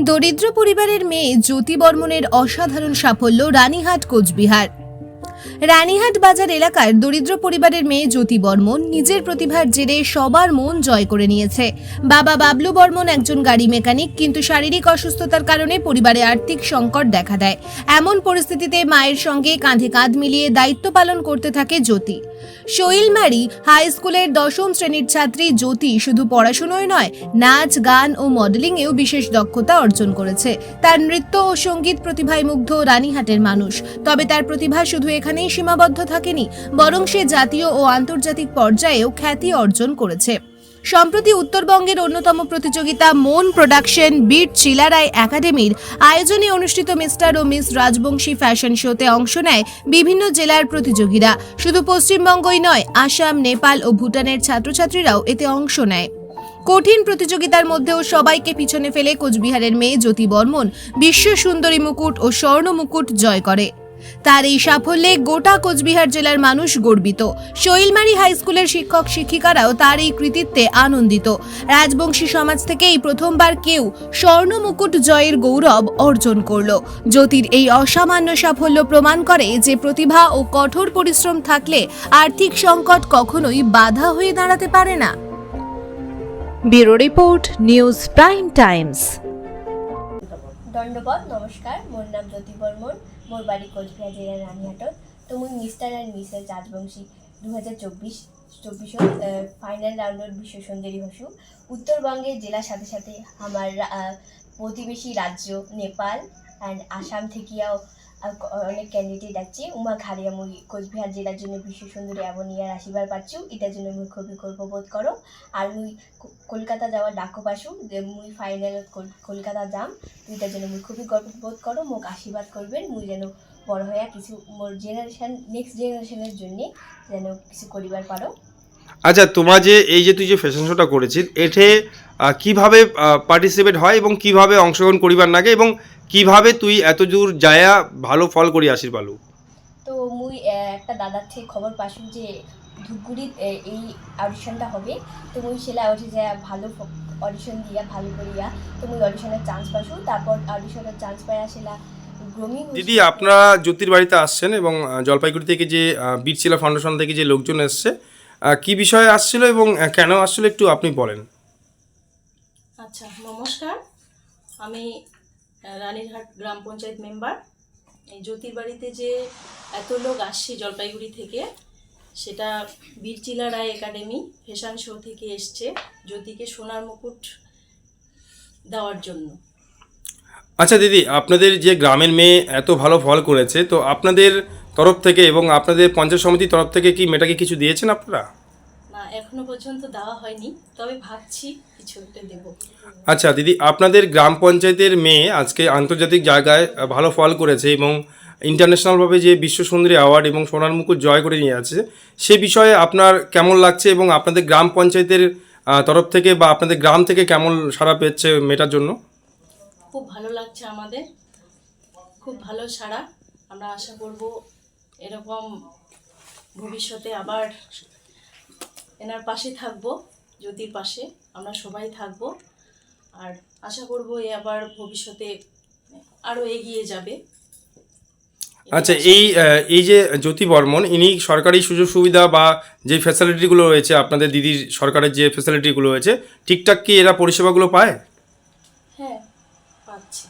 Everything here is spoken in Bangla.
দরিদ্র পরিবারের মেয়ে জ্যোতি বর্মনের অসাধারণ সাফল্য রানীহাট কোচবিহার। রানীহাট বাজার এলাকার দরিদ্র পরিবারের মেয়ে জ্যোতি বর্মন নিজের প্রতিভার জেরে সবার মন জয় করে নিয়েছে। বাবা বাবলু বর্মন একজন গাড়ি মেকানিক, কিন্তু শারীরিক অসুস্থতার কারণে পরিবারে আর্থিক সংকট দেখা দেয়। এমন পরিস্থিতিতে মায়ের সঙ্গে কাঁধে কাঁধ মিলিয়ে দায়িত্ব পালন করতে থাকে জ্যোতি। শৈলমারি হাই স্কুলের 10ম শ্রেণীর ছাত্রী জ্যোতি শুধু পড়াশোনায় নয়, নাচ, গান ও মডেলিংয়েও বিশেষ দক্ষতা অর্জন করেছে। তার নৃত্য ও সঙ্গীত প্রতিভায় মুগ্ধ রানীহাটের মানুষ। তবে তার প্রতিভা শুধু এখানেই সীমাবদ্ধ থাকেনি, বরং সে জাতীয় ও আন্তর্জাতিক পর্যায়েও খ্যাতি অর্জন করেছে। সম্প্রতি উত্তরবঙ্গের অন্যতম প্রতিযোগিতা মন প্রোডাকশন বিট চিলারায় একাডেমির আয়োজনে অনুষ্ঠিত মিস্টার ও মিস রাজবংশী ফ্যাশন শোতে অংশ নেয় বিভিন্ন জেলার প্রতিযোগীরা। শুধু পশ্চিমবঙ্গই নয়, আসাম, নেপাল ও ভুটানের ছাত্রছাত্রীরাও এতে অংশ নেয়। কঠিন প্রতিযোগিতার মধ্যেও সবাইকে পিছনে ফেলে কোচবিহারের মেয়ে জ্যোতি বর্মন বিশ্ব সুন্দরী মুকুট ও স্বর্ণ মুকুট জয় করে। তার এই সাফল্যে গোটা কোচবিহার জেলার মানুষ গর্বিত। শৈলমারি হাই স্কুলের শিক্ষক শিক্ষিকারাও তার এই কৃতিত্বে আনন্দিত। রাজবংশী সমাজ থেকে এই প্রথমবার কেউ স্বর্ণ মুকুট জয়ের গৌরব অর্জন করল। জ্যোতির এই অসামান্য সাফল্য প্রমাণ করে যে প্রতিভা ও কঠোর পরিশ্রম থাকলে আর্থিক সংকট কখনোই বাধা হয়ে দাঁড়াতে পারে না। Bureau report, news prime times. দণ্ডবত নমস্কার, মোর নাম জ্যোতি বর্মন, মোর বাড়ি কোচবিহার জেলার রানীহাটত। তো মুই mister and missus Rajbanshi 2024 final রাউন্ডত বিশ্ব সুন্দরী হসু। উত্তরবঙ্গের জেলার সাথে সাথে আমার প্রতিবেশী রাজ্য নেপাল অ্যান্ড আসাম থেকেও অনেক ক্যান্ডিডেট আছে। উমা ঘাড়িয়া মুই কোচবিহার জেলার জন্য বিশ্ব সুন্দরী অ্যাওয়ার্ড আশীর্বাদ পাচ্ছু, এটার জন্য মুই খুবই গর্ববোধ করো। আর মুই কলকাতা যাওয়ার ডাকো পাসু যে মুই ফাইনাল কলকাতা যাম, এটার জন্য মুই খুবই গর্ববোধ করো। মোক আশীর্বাদ করবেন মুই যেন বড় হইয়া কিছু মোর জেনারেশন নেক্সট জেনারেশনের জন্য যেন কিছু করিবার পারো। আচ্ছা, তোমার যে এই যে তুই যে ফ্যাশন শোটা করেছিস, এতে কিভাবে পার্টিসিপেট হয় এবং কিভাবে অংশগ্রহণ করিবার লাগে এবং কিভাবে তুই এত দূর যায়া ভালো ফল করি আসির পালু? তো মুই একটা দাদার থেকে খবর পাসু যে ধূপগুড়ির এই অডিশনটা হবে। তো মুই সেলা ওঠে যায় ভালো অডিশন দিয়া ভালো করিয়া, তো মুই অডিশনের চান্স পাসু। তারপর অডিশনের চান্স পাই সেলা গ্রোমিং। দিদি, আপনারা জ্যোতির বাড়িতে আসছেন এবং জলপাইগুড়ি থেকে যে বীরচিলা ফাউন্ডেশন থেকে যে লোকজন এসছে, কি বিষয়ে আসছিল এবং কেন আসছিল একটু আপনি বলেন। আচ্ছা, নমস্কার, আমি রানীরহাট গ্রাম পঞ্চায়েত মেম্বার। এই জ্যোতির বাড়িতে যে এত লোক আসছে জলপাইগুড়ি থেকে, সেটা বীরচিলা রায় একাডেমি ফ্যাশন শো থেকে এসছে জ্যোতিকে সোনার মুকুট দেওয়ার জন্য। আচ্ছা দিদি, আপনাদের যে গ্রামের মেয়ে এত ভালো ফল করেছে, তো আপনাদের তরফ থেকে এবং আপনাদের পঞ্চায়েত সমিতির তরফ থেকে কি মেয়েটাকে কিছু দিয়েছেন আপনারা? না, এখনো পর্যন্ত দেওয়া হয়নি, তবে ভাবছি কিছু একটা দেবো। আচ্ছা দিদি, আপনাদের গ্রাম পঞ্চায়েতের মেয়ে আজকে আন্তর্জাতিক জায়গায় ভালো ফল করেছে এবং ইন্টারন্যাশনালভাবে যে বিশ্ব সুন্দরী অ্যাওয়ার্ড এবং সোনার মুকুট জয় করে নিয়ে আছে, সে বিষয়ে আপনার কেমন লাগছে এবং আপনাদের গ্রাম পঞ্চায়েতের তরফ থেকে বা আপনাদের গ্রাম থেকে কেমন সাড়া পেয়েছে মেয়েটার জন্য? খুব ভালো লাগছে আমাদের, খুব ভালো সাড়া। আমরা আশা করব এরকম ভবিষ্যতে আবার এনার পাশে থাকবো, জ্যোতির পাশে আমরা সবাই থাকবো। আর আশা করব এ আবার ভবিষ্যতে আরও এগিয়ে যাবে। আচ্ছা, এই যে জ্যোতি বর্মন, ইনি সরকারি সুযোগ সুবিধা বা যে ফ্যাসিলিটিগুলো রয়েছে, আপনাদের দিদির সরকারের যে ফ্যাসিলিটিগুলো রয়েছে, ঠিকঠাক কি এরা পরিষেবাগুলো পায়? হ্যাঁ, পাচ্ছি।